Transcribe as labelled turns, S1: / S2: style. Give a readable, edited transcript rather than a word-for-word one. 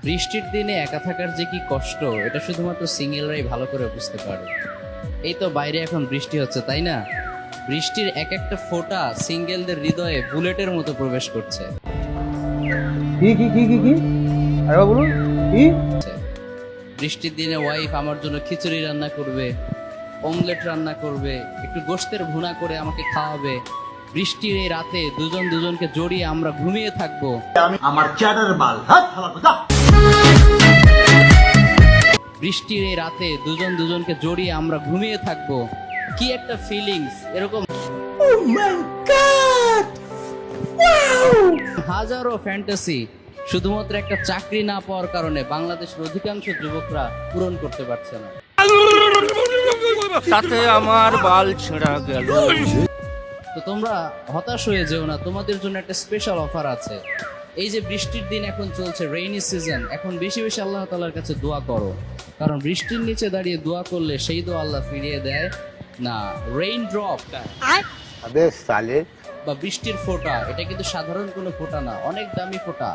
S1: বৃষ্টির দিনে একা থাকার যে কি কষ্ট এটা শুধুমাত্র সিঙ্গেলরাই ভালো করে বুঝতে পারে। এই তো বাইরে এখন বৃষ্টি হচ্ছে, তাই না? বৃষ্টির এক একটা ফোঁটা সিঙ্গেলদের হৃদয়ে বুলেটের মতো প্রবেশ করছে।
S2: কি কি কি কি কি আরে বলুন কি?
S1: বৃষ্টির দিনে ওয়াইফ আমার জন্য খিচুড়ি রান্না করবে, অমলেট রান্না করবে, একটু গোশতের ভুনা করে আমাকে খাওয়াবে। বৃষ্টির এই রাতে দুজন দুজনকে জড়িয়ে আমরা ঘুমিয়ে থাকবো।
S3: আমার চ্যাটার বাল হাত হালা কথা।
S1: বৃষ্টির এই রাতে দুজন দুজনকে জড়িয়ে আমরা ঘুমিয়ে থাকবো। কি একটা ফিলিংস! এরকম হাজারো ফ্যান্টাসি শুধুমাত্র একটা চাকরি না পাওয়ার কারণে বাংলাদেশের অধিকাংশ যুবকরা পূরণ করতে পারছে না।
S4: তাতে আমার বাল ছেঁড়া গেল।
S1: তো তোমরা হতাশ হয়ে যেও না, তোমাদের জন্য একটা স্পেশাল অফার আছে। এই যে বৃষ্টির দিন এখন চলছে, রেইনি সিজন, এখন বেশি বেশি আল্লাহ তাআলার কাছে দোয়া করো, কারণ বৃষ্টির নিচে দাঁড়িয়ে দোয়া করলে সেই দোয়া আল্লাহ ফিরিয়ে দেয় না। রেইন ড্রপ
S2: আবে সালে
S1: বা বৃষ্টির ফোঁটা, এটা কিন্তু সাধারণ কোনো ফোঁটা না, অনেক দামি ফোঁটা।